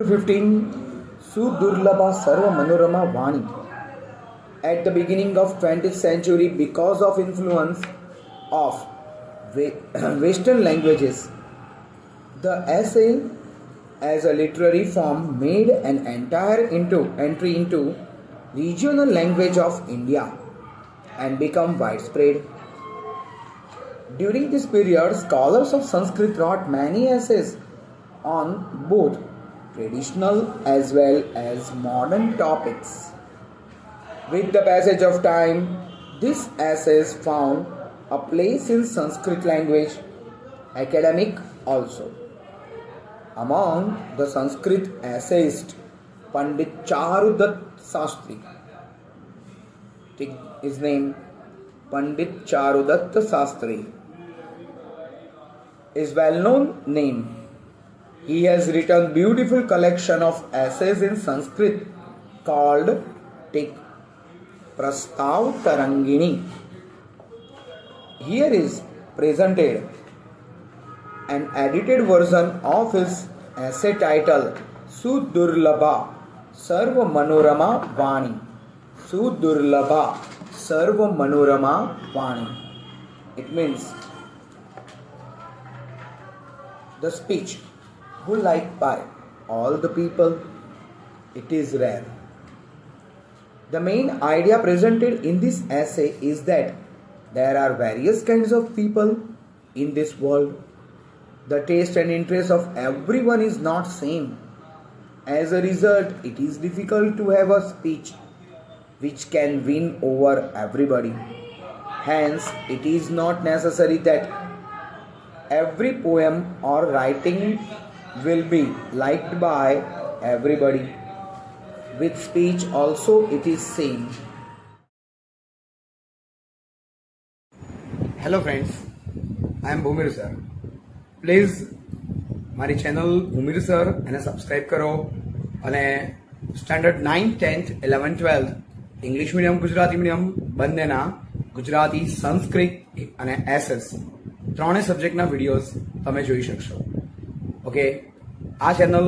15 Sudurlabha Sarva Manorama Vani. At the beginning of 20th century, because of influence of Western languages, the essay as a literary form made an entry into regional language of India and become widespread. During this period, scholars of Sanskrit wrote many essays on both traditional as well as modern topics. With the passage of time, these essays found a place in Sanskrit language, academic also. Among the Sanskrit essayists, Pandit Charudat Sastri, take his name, Pandit Charudat Sastri, is well-known name. He has written beautiful collection of essays in Sanskrit called Tik Prastav Tarangini. Here is presented an edited version of his essay titled Sudurlabha Sarva Manorama Vani. Sudurlabha Sarva Manorama Vani. It means the speech who liked by all the people, it is rare. The main idea presented in this essay is that there are various kinds of people in this world. The taste and interest of everyone is not same. As a result, it is difficult to have a speech which can win over everybody. Hence, it is not necessary that every poem or writing will be liked by everybody. With speech also it is same. Hello friends, I am Bhumir sir. Please મારી channel Bhumir sir એને subscribe કરો અને standard 9th 10th 11th 12th English medium Gujarati medium બંનેના ગુજરાતી સંસ્કૃત અને SS ત્રણેય સબ્જેક્ટના videos તમે જોઈ શકશો. ઓકે, આ ચેનલ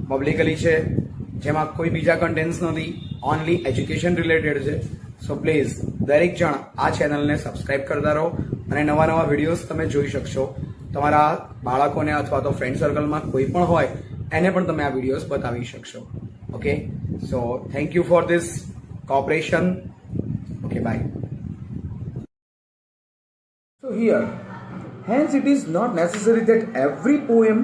પબ્લિકલી છે જેમાં કોઈ બીજા કન્ટેન્ટ્સ નથી, ઓનલી એજ્યુકેશન રિલેટેડ છે. સો પ્લીઝ દરેક જણ આ ચેનલને સબસ્ક્રાઈબ કરતા રહો અને નવા નવા વિડીયોઝ તમે જોઈ શકશો. તમારા બાળકોને અથવા તો ફ્રેન્ડ સર્કલમાં કોઈ પણ હોય એને પણ તમે આ વિડીયોઝ બતાવી શકશો. Okay, so thank you for this cooperation. Okay, bye. So here, hence it is not necessary that every poem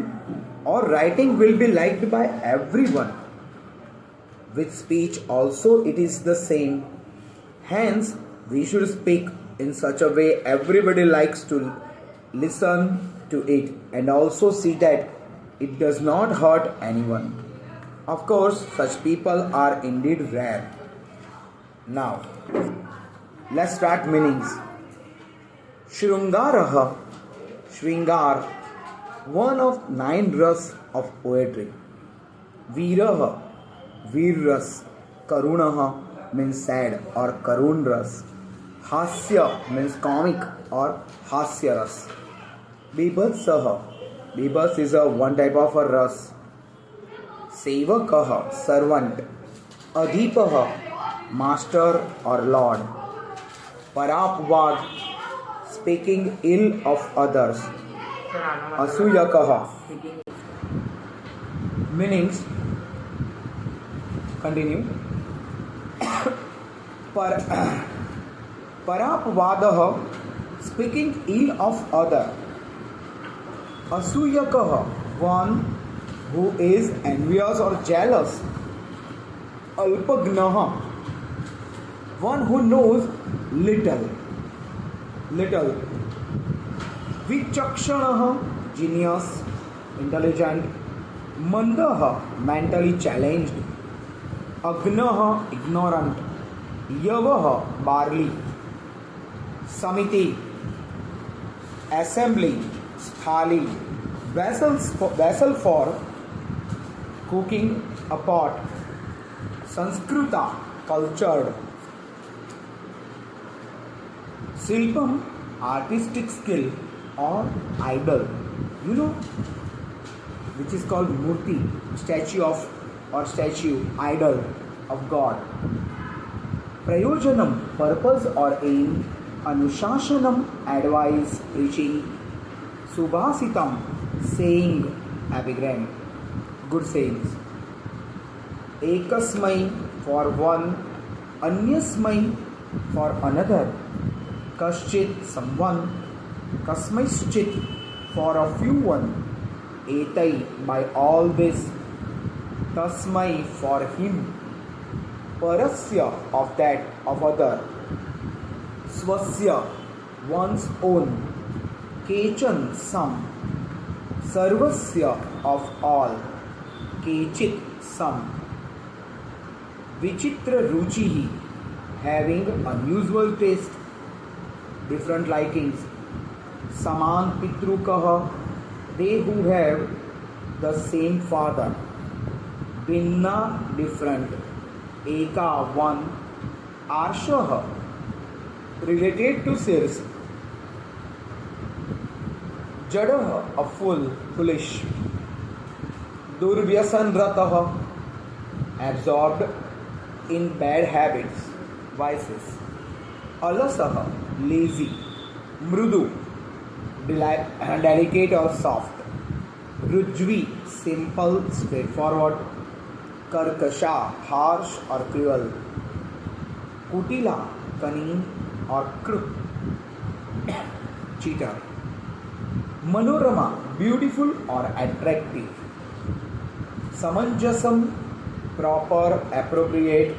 or writing will be liked by everyone. With speech also it is the same. Hence, we should speak in such a way everybody likes to listen to it and also see that it does not hurt anyone. Of course, such people are indeed rare. Now, let's start meanings. Shrungaraha, Shringar, one of 9 ras of poetry. Veeraha, Veer ras, Karunaha means sad or Karun ras. Hasya means comic or Hasya ras. Bibhatsaha, Bibhas is a one type of a ras. Sevakaha, servant. Adhipaha, master or lord. Parapvad, speaking ill of others. Asuyakaha, meanings. Continue. Parapvadaha, speaking ill of other. Asuyakaha, one who is envious or jealous. Alpagnaha, one who knows little. Vichakshanaha, genius, intelligent. Mandaha, mentally challenged. Agnaha, ignorant. Yavaha, barley. Samiti, assembly. Sthali, vessel for cooking, a pot. Sanskruta, cultured. Silpam, artistic skill or idol. You know, which is called murti, statue of or statue, idol of God. Prayojanam, purpose or aim. Anushasanam, advice, preaching. Subhasitam, saying, epigram, good sayings. Ekasmai, for one. Anyasmai, for another. Kaschit, someone. Kasmaischit, for a few one. Etai, by all this. Tasmai, for him. Parasya, of that, of other. Swasya, one's own. Kechan, some. Sarvasya, of all. Kechit, some. Vichitra ruchihi, having unusual taste, different likings. Saman pitrukaha, they who have the same father. Binna, different. Eka, one. Arshaha, related to Sirs. Jadaha, a fool, foolish. Durvyasanrataha, absorbed in bad habits, vices. Alasaha, lazy. Mrudu, delicate or soft. Rujvi, simple, straightforward. Karkasha, harsh or cruel. Kutila, cunning or crook, cheater. Manorama, beautiful or attractive. Samanjasam, proper, appropriate.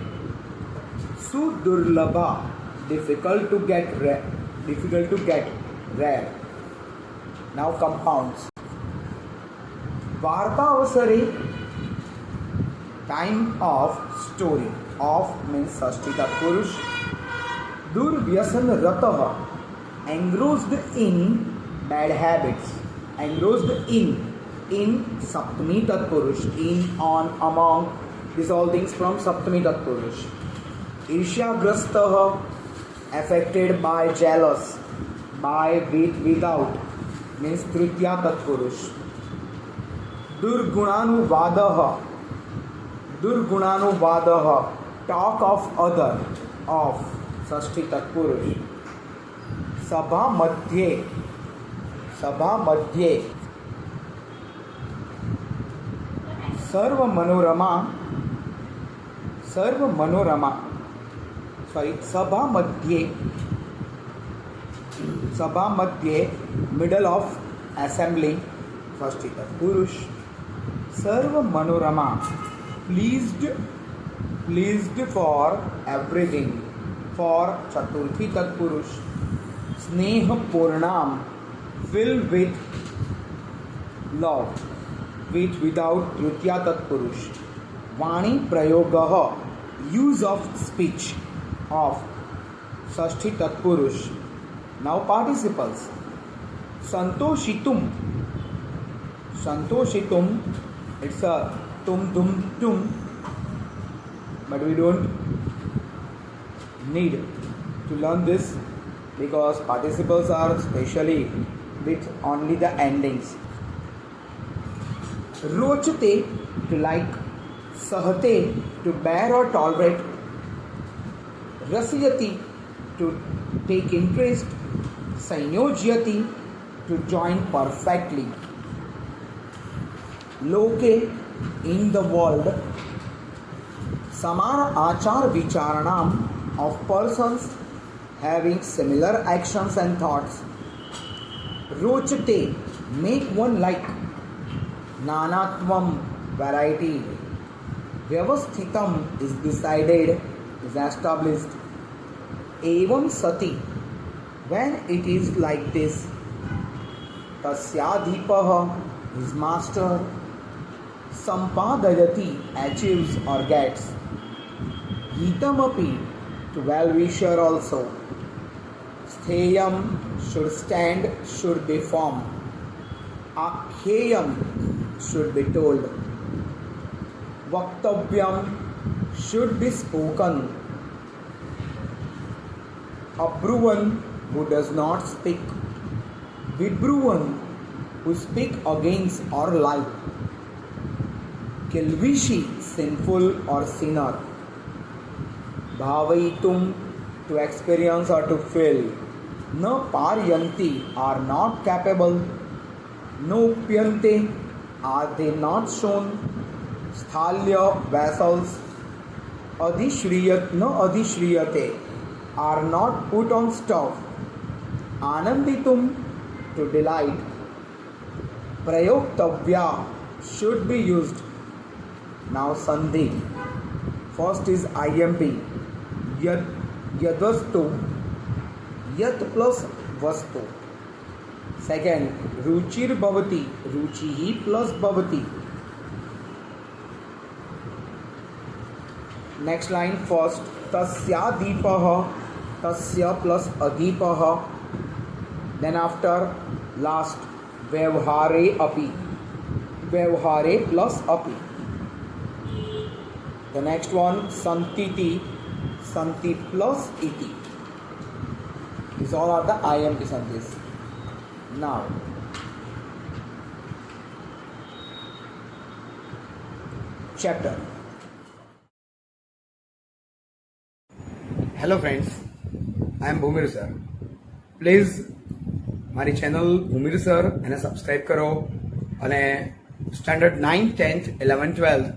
Sudurlabha, difficult to get rare. Now compounds. Vartavasare, time of story. Of means Sashti Tatpurush. Durvyasan Rataha, engrossed in bad habits. Engrossed in Saptami Tatpurush. In, on, among. These all things from Saptami Tatpurush. Irshyagrastaha, affected by, jealous. By, with, without. Means Tritiya Tatpurush. Durgunanuvadaha, talk of other, of Sashti Tatpurush. Sabha Madhye, Sarva Manorama, Sabha Madhye, middle of assembly, Sashti Tatpurush. Sarva Manorama, pleased for everything, for Chaturthi Tatpurush. Sneha Purnam, filled with love, with, without, Tritiya Tatpurush. Vani Prayogaha, use of speech, of Sashti Tatpurush. Now participles. Santoshitum, it's a tum, but we don't need to learn this because participles are specially with only the endings. Rochate, to like. Sahate, to bear or tolerate. Rasiyati, to take interest. Sanyojyati, to join perfectly. Loke, in the world. Samana achar vicharanam, of persons having similar actions and thoughts. Rochate, make one like. Nanatvam, variety. Vyavasthitam, is decided, is established. Evam sati, when it is like this. Tasyadhipaha, his master. Sampadayati, achieves or gets. Hitamapi, to well-wisher also. Stheyam, should stand, should be firm. Akheyam, should be told. Vaktavyam, should be spoken. Abruvan, who does not speak. Vibruvan, who speak against or lie. Kilvishi, sinful or sinner. Bhavaitum, to experience or to feel. Na paryanti, are not capable. No pyante, are they not shown. Sthalya, vessels. Adhishriyat, no adhishriyate, are not put on stove. Ananditum, to delight. Prayoktavya, should be used. Now Sandhi. First is IMP. Yadvastu. Yat plus vastu. Second, Ruchir bhavati. Ruchihi plus bhavati. Next line first. Tasya deepaha. Tasya plus adipaha. Then after last Vyavhare api. Vyavhare plus api. The next one Santiti. Santi plus iti. These all are the IMP sandhis. Now chapter. Hello friends, I am Bhumir sir. Please મારી channel Bhumir sir એને subscribe કરો અને standard 9, 10th, 11th, 12th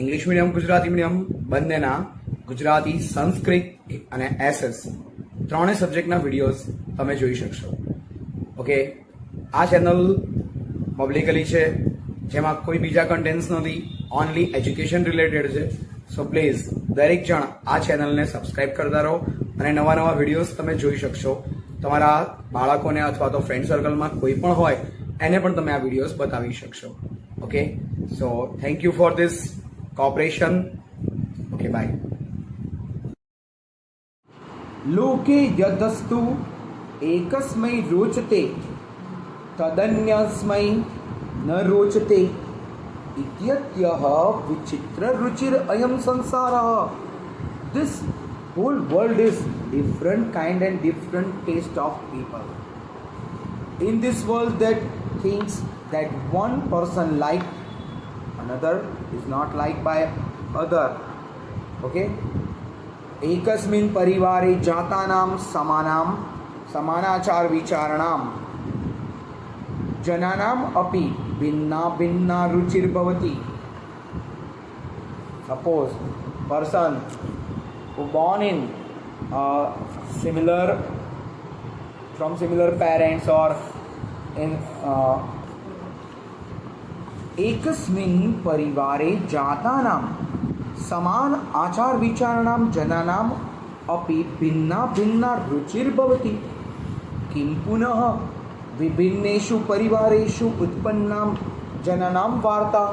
English medium Gujarati medium બંનેના ગુજરાતી, સંસ્કૃત અને SS ત્રણેય સબ્જેક્ટના videos તમે જોઈ શકશો. ઓકે, આ ચેનલ પબ્લિકલી છે, જેમાં કોઈ બીજા કન્ટેન્ટ્સ નથી, ઓનલી એજ્યુકેશન રિલેટેડ છે. સો પ્લીઝ દરેક જણ આ ચેનલને સબસ્ક્રાઇબ કરતા રહો અને નવા નવા વિડીયોઝ તમે જોઈ શકશો. તમારા બાળકોને અથવા તો ફ્રેન્ડ સર્કલમાં કોઈ પણ હોય એને પણ તમે આ વિડીયોઝ બતાવી શકશો. Okay, so thank you for this cooperation. Okay, bye. लोके यदस्तु एकस्मै रोचते तदन्यस्मै न रोचते इत्यत्यः विचित्र रुचिर अयम संसारः. This whole world is different kind and different taste of people. In this world that thinks that one person like another is not liked by other. Okay, एकस्मिन् परिवारे जातानां समानां समानाचार विचारणां जनानाम् अपि भिन्ना भिन्ना रुचिर्भवति. Suppose person who born in similar from similar parents or in एकस्मिन् परिवारे जातानां समान आचार विचारणां जनानाम् अपि भिन्ना भिन्ना रुचिर्भवति. किं पुनः विभिन्नेषु परिवारेषु उत्पन्नां जनानां वार्ता.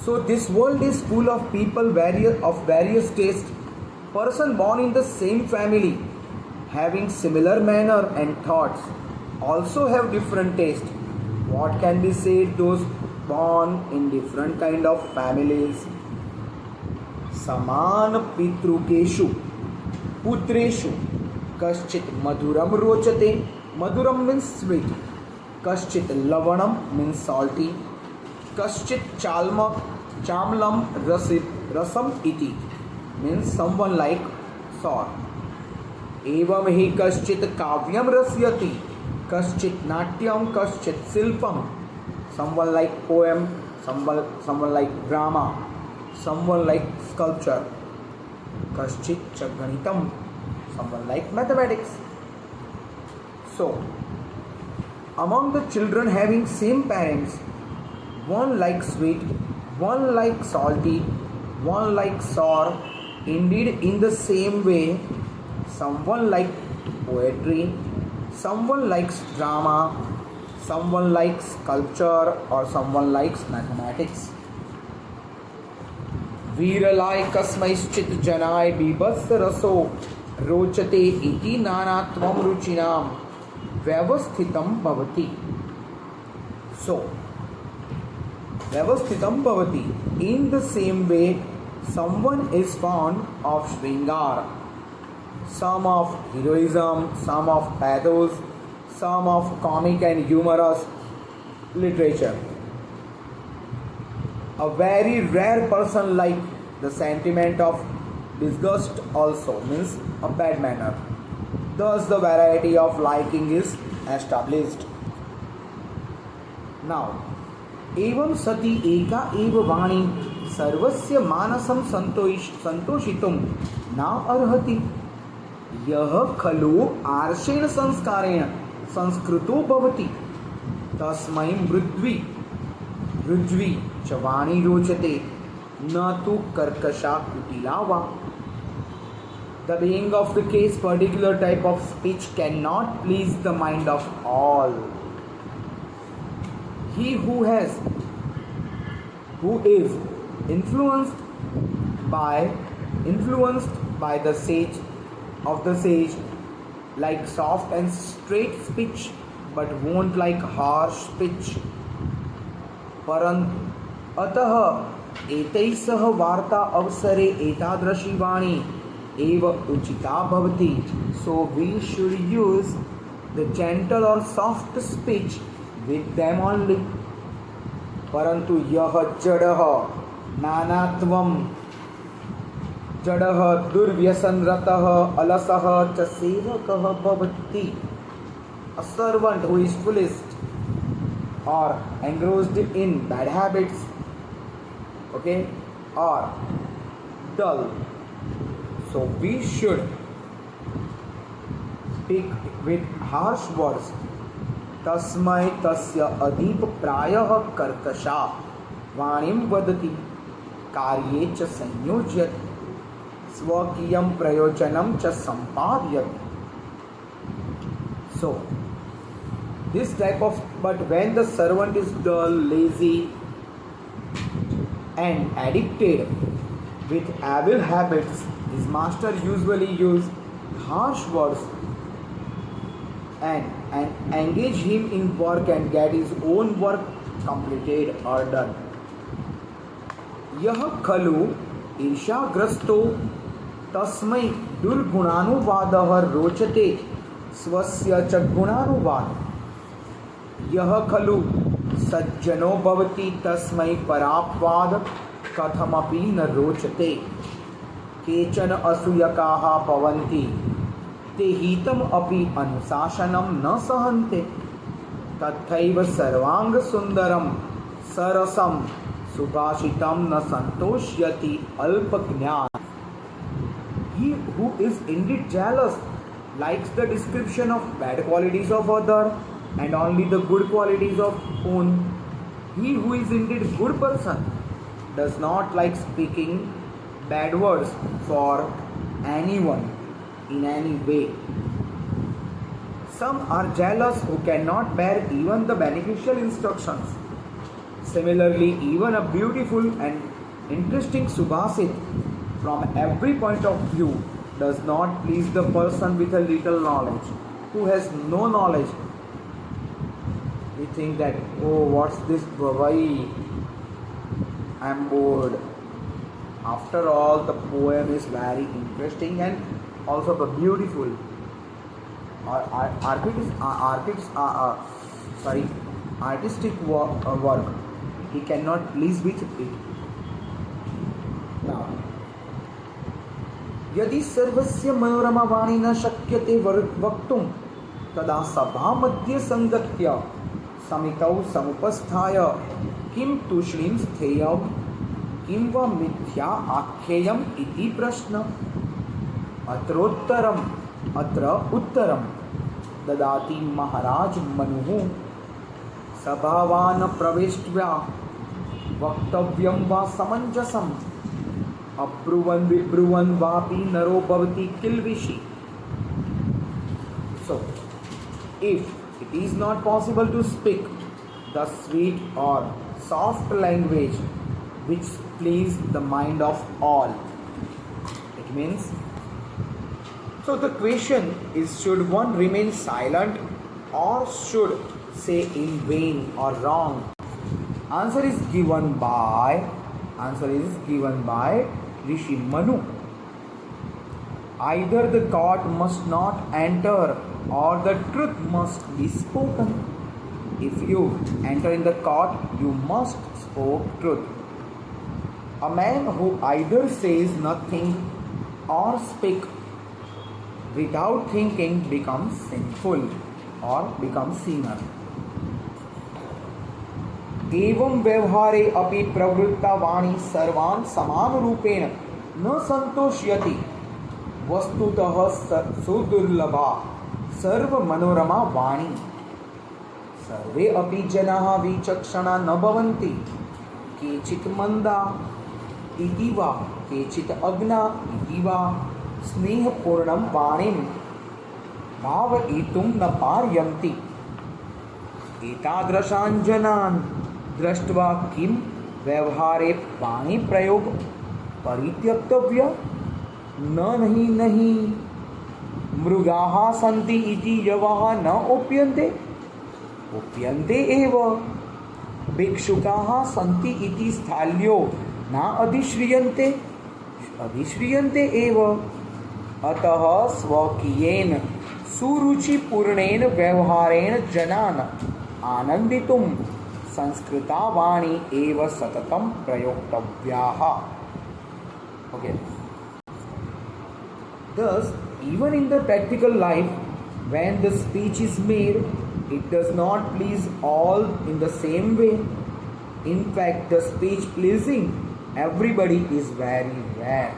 So this world is full of people of various tastes. Person born in the same family having similar manner and thoughts also have different taste. What can be said those born in different kind of families? समान पितृकेषु पुत्रेषु कश्चित् मधुरम रोचते. मधुरम means sweet. कश्चित् लवणम means salty. कश्चित् चामलम रसम इति means someone like sour. एवं हि कश्चित् काव्यम रसयति. कश्चित् नाट्यम कश्चित् शिल्पम. Someone like poem, someone like drama, someone like sculpture. Kaschit cha ganitam, someone like mathematics. So among the children having same parents, one like sweet, one like salty, one like sour. Indeed, in the same way, someone like poetry, someone likes drama, someone likes sculpture, or someone likes mathematics. वीरलाय कस्मैश्चित् जनाय बीभत्स रसो रोचते इति नानात्वं रुचिनां व्यवस्थितं भवति. So व्यवस्थितं भवति. In the same way, someone is fond of Shringar, some of heroism, some of pathos, some of comic and humorous literature. A very rare person like the sentiment of disgust also means a bad manner. Thus the variety of liking is established. Now, एवं सति एका एव वाणी सर्वस्य मानसं संतोषितुं न अर्हति. यः खलु आर्षेण संस्कारेण संस्कृतो भवति तस्मै मृज्वी च वाणी रोचते न तु कर्कशा कुटिला वा. The being of the case particular type of speech cannot please the mind of all. He who is influenced by the sage like soft and straight speech but won't like harsh speech. परन्तु अतः एतैः सह वार्ता अवसरे एतादृशी वाणी एव Uchida भवति. So we should use the gentle or soft speech with them only. परंतु यह जडः नानात्वं जडः दुर्व्यसनरतः अलसः च सेवकः भवति. A servant who is foolish or engrossed in bad habits, okay, or dull. So we should speak with harsh words. तस्मै तस्य अदीप प्रायः कर्कशा वाणीं वदति कार्ये च संयोजयति स्वकीयं प्रयोजनं च सम्पादयति. So this type of, but when the servant is dull, lazy and addicted with evil habits, his master usually use harsh words and engage him in work and get his own work completed or done. यह खलु ईर्ष्याग्रस्तो तस्मै दुर्गुणानुवादः रोचते स्वस्य च गुणानुवाद. यह खलु सज्जनो भवति तस्मै परापवाद कथमपि न रोचते. केचन असूयकाः भवन्ति ते हितम् अपि अनुशासनं न सहन्ते. तथैव सर्वाङ्गसुन्दरं सरसं सुभाषितं न सन्तोष्यति अल्पज्ञान. He who is indeed jealous likes the description of bad qualities of other and only the good qualities of own. He who is indeed a good person does not like speaking bad words for anyone in any way. Some are jealous who cannot bear even the beneficial instructions. Similarly, even a beautiful and interesting subhasit from every point of view does not please the person with a little knowledge. Who has no knowledge, we think that, oh, what's this, why I am bored. After all, the poem is very interesting and also the beautiful. Artistic work. He cannot please with it. Now, यदि सर्वस्य मनोरमा वाणी न शक्यते वक्तुं तदा सभा मध्ये संगत्य समितौ समुपस्थाय किं तूष्णीं स्थेयं किं वा मिथ्या आख्येयम् इति प्रश्न. अत्र उत्तरं ददाति महाराज मनुः. सभावान् प्रवेष्ट्वा वक्तव्यं वा समञ्जसम् अब्रुवन् विब्रुवन् वापि नरो भवति किल्बिषि. So, if it is not possible to speak the sweet or soft language which please the mind of all, it means, so the question is, should one remain silent or should say in vain or wrong? Answer is given by Rishi Manu. Either the court must not enter or the truth must be spoken. If you enter in the court, you must speak truth. A man who either says nothing or speak without thinking becomes sinful or becomes sinner. एवं व्यवहारे अपि प्रवृत्ता वाणी सर्वान् समान रूपेण न संतोष्यति वस्तुतः सुदुर्लभा सर्व मनोरमा वाणी. सर्वे अपि जनाः विचक्षणा न भवन्ति. केचित् मंदा इति वा केचित् अज्ञा इति वा स्नेहपूर्णं वाणीं भावयितुं न पारयन्ति. एतादृशान् जनान् दृष्ट्वा किं व्यवहारे वाणी प्रयोग परित्यक्तव्य? नहीं मृगाः सन्ति इति यवः न उप्यन्ते उप्यन्ते एव. भिक्षुकाः सन्ति इति स्थाल्यो न अधिश्रियन्ते अधिश्रियन्ते एव. अतः स्वकीयेन सुरुचिपूर्णेन व्यवहारेण जनान् आनन्दितुं संस्कृता वाणी एव सततं प्रयोक्तव्याः. Okay. Thus, even in the practical life, when the speech is made, it does not please all in the same way. In fact, the speech pleasing everybody is very rare.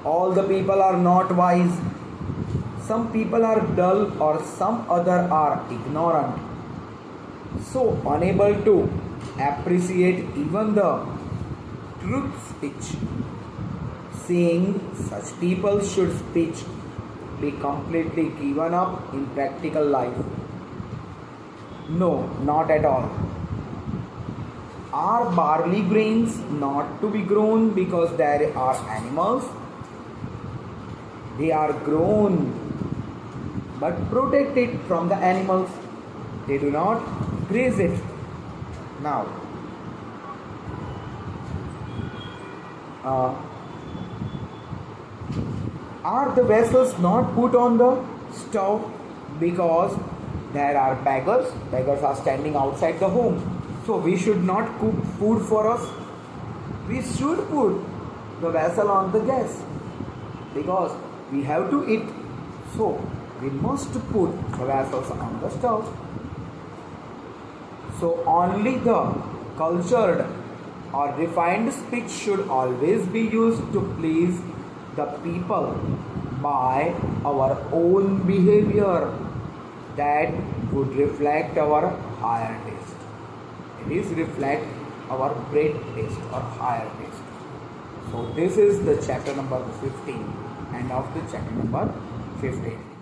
All the people are not wise. Some people are dull or some other are ignorant, so unable to appreciate even the truth speech. Seeing such people should speech be completely given up in practical life? No, not at all. Are barley grains not to be grown because there are animals? They are grown but protected from the animals. They do not graze it. Now, are the vessels not put on the stove because there are beggars? Beggars are standing outside the home. So we should not cook food for us. We should put the vessel on the gas because we have to eat. So we must put the vessels on the stove. So only the cultured or refined speech should always be used to please the people by our own behavior that would reflect our higher taste. It is reflect our great taste or higher taste. So this is the chapter number 15, end of the chapter number 15.